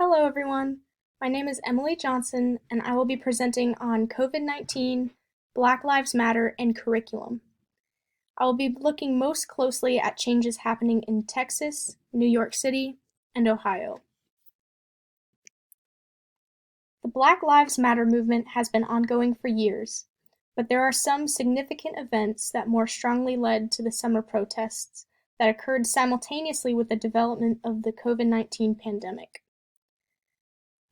Hello, everyone. My name is Emily Johnson, and I will be presenting on COVID-19, Black Lives Matter, and curriculum. I will be looking most closely at changes happening in Texas, New York City, and Ohio. The Black Lives Matter movement has been ongoing for years, but there are some significant events that more strongly led to the summer protests that occurred simultaneously with the development of the COVID-19 pandemic.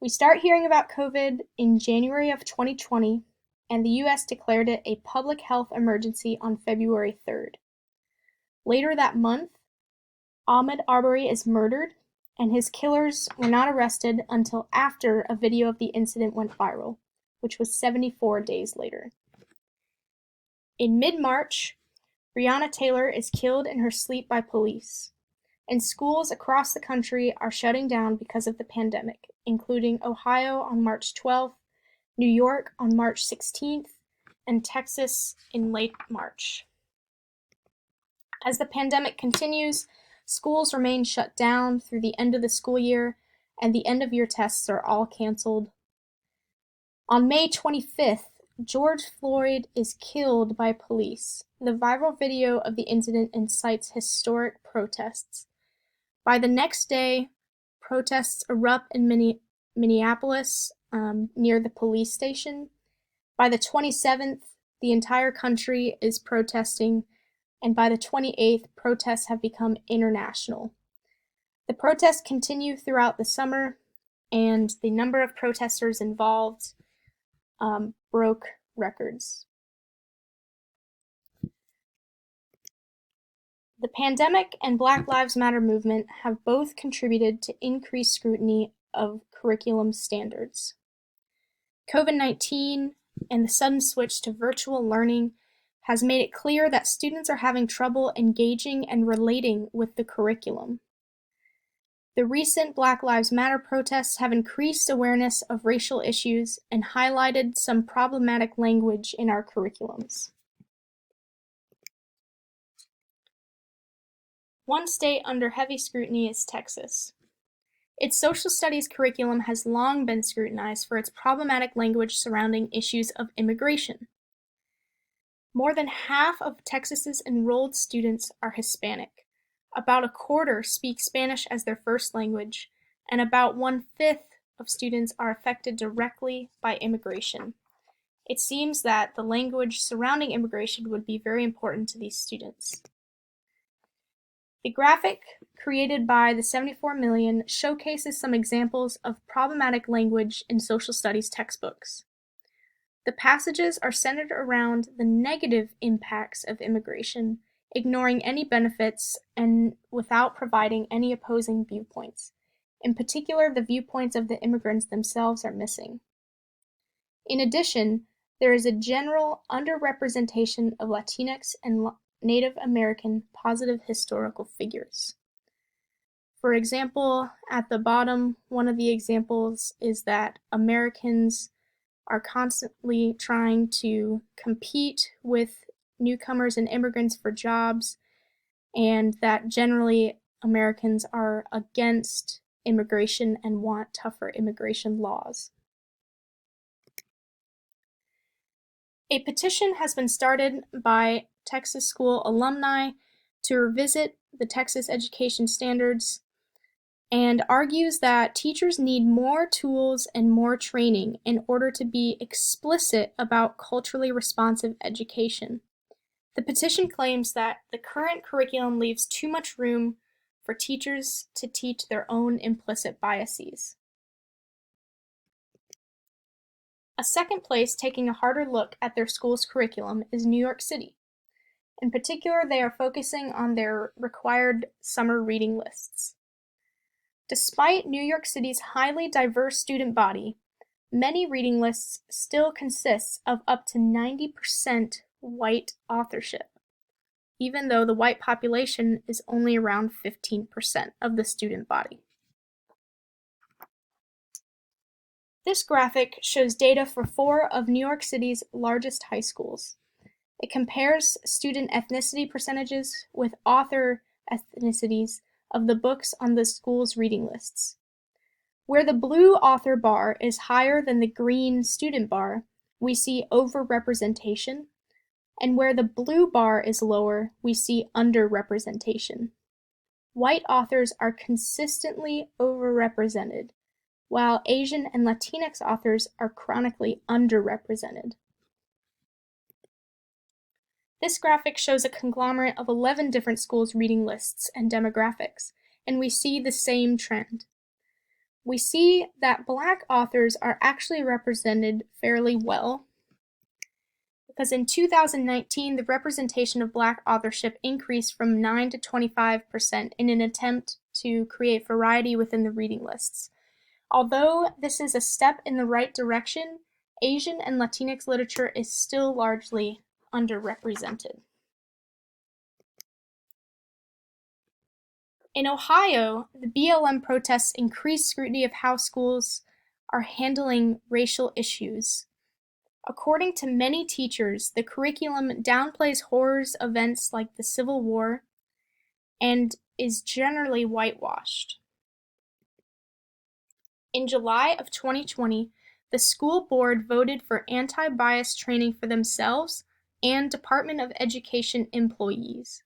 We start hearing about COVID in January of 2020, and the U.S. declared it a public health emergency on February 3rd. Later that month, Ahmaud Arbery is murdered, and his killers were not arrested until after a video of the incident went viral, which was 74 days later. In mid-March, Breonna Taylor is killed in her sleep by police, and schools across the country are shutting down because of the pandemic, including Ohio on March 12th, New York on March 16th, and Texas in late March. As the pandemic continues, schools remain shut down through the end of the school year, and the end-of-year tests are all canceled. On May 25th, George Floyd is killed by police. The viral video of the incident incites historic protests. By the next day, protests erupt in Minneapolis near the police station. By the 27th, the entire country is protesting, and by the 28th, protests have become international. The protests continue throughout the summer, and the number of protesters involved broke records. The pandemic and Black Lives Matter movement have both contributed to increased scrutiny of curriculum standards. COVID-19 and the sudden switch to virtual learning has made it clear that students are having trouble engaging and relating with the curriculum. The recent Black Lives Matter protests have increased awareness of racial issues and highlighted some problematic language in our curriculums. One state under heavy scrutiny is Texas. Its social studies curriculum has long been scrutinized for its problematic language surrounding issues of immigration. More than half of Texas's enrolled students are Hispanic. About a quarter speak Spanish as their first language, and about 1/5 of students are affected directly by immigration. It seems that the language surrounding immigration would be very important to these students. The graphic, created by the 74 Million, showcases some examples of problematic language in social studies textbooks. The passages are centered around the negative impacts of immigration, ignoring any benefits and without providing any opposing viewpoints. In particular, the viewpoints of the immigrants themselves are missing. In addition, there is a general underrepresentation of Latinx and Native American positive historical figures. For example, at the bottom, one of the examples is that Americans are constantly trying to compete with newcomers and immigrants for jobs, and that generally Americans are against immigration and want tougher immigration laws. A petition has been started by Texas school alumni to revisit the Texas education standards and argues that teachers need more tools and more training in order to be explicit about culturally responsive education. The petition claims that the current curriculum leaves too much room for teachers to teach their own implicit biases. A second place taking a harder look at their school's curriculum is New York City. In particular, they are focusing on their required summer reading lists. Despite New York City's highly diverse student body, many reading lists still consist of up to 90% white authorship, even though the white population is only around 15% of the student body. This graphic shows data for 4 of New York City's largest high schools. It compares student ethnicity percentages with author ethnicities of the books on the school's reading lists. Where the blue author bar is higher than the green student bar, we see overrepresentation, and where the blue bar is lower, we see underrepresentation. White authors are consistently overrepresented, while Asian and Latinx authors are chronically underrepresented. This graphic shows a conglomerate of 11 different schools' reading lists and demographics, and we see the same trend. We see that Black authors are actually represented fairly well, because in 2019, the representation of Black authorship increased from 9 to 25% in an attempt to create variety within the reading lists. Although this is a step in the right direction, Asian and Latinx literature is still largely underrepresented. In Ohio, the BLM protests increased scrutiny of how schools are handling racial issues. According to many teachers, the curriculum downplays horrors events like the Civil War and is generally whitewashed. In July of 2020, the school board voted for anti-bias training for themselves and Department of Education employees.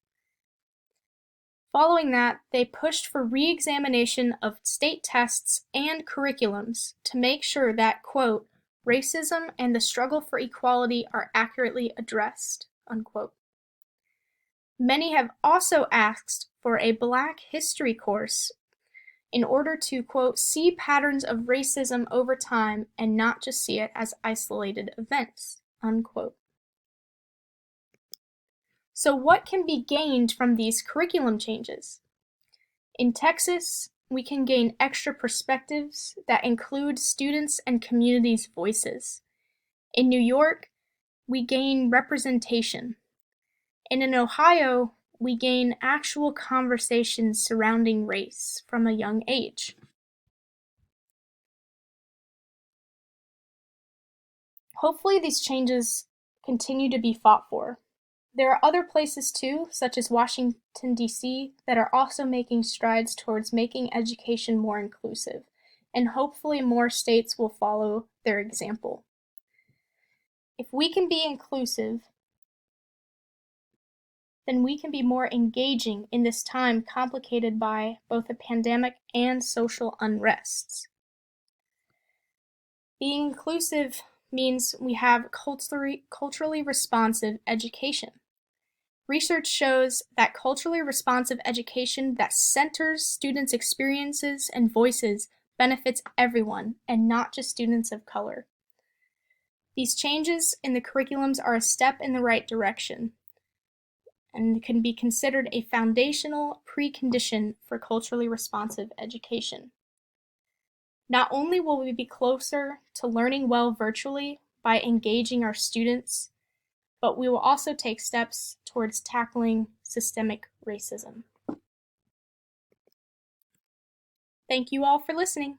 Following that, they pushed for re-examination of state tests and curriculums to make sure that, quote, racism and the struggle for equality are accurately addressed, unquote. Many have also asked for a Black history course in order to, quote, see patterns of racism over time and not just see it as isolated events, unquote. So what can be gained from these curriculum changes? In Texas, we can gain extra perspectives that include students' and communities' voices. In New York, we gain representation. And in Ohio, we gain actual conversations surrounding race from a young age. Hopefully these changes continue to be fought for. There are other places too, such as Washington, D.C., that are also making strides towards making education more inclusive, and hopefully more states will follow their example. If we can be inclusive, then we can be more engaging in this time complicated by both a pandemic and social unrests. Being inclusive means we have culturally responsive education. Research shows that culturally responsive education that centers students' experiences and voices benefits everyone and not just students of color. These changes in the curriculums are a step in the right direction and can be considered a foundational precondition for culturally responsive education. Not only will we be closer to learning well virtually by engaging our students, but we will also take steps towards tackling systemic racism. Thank you all for listening.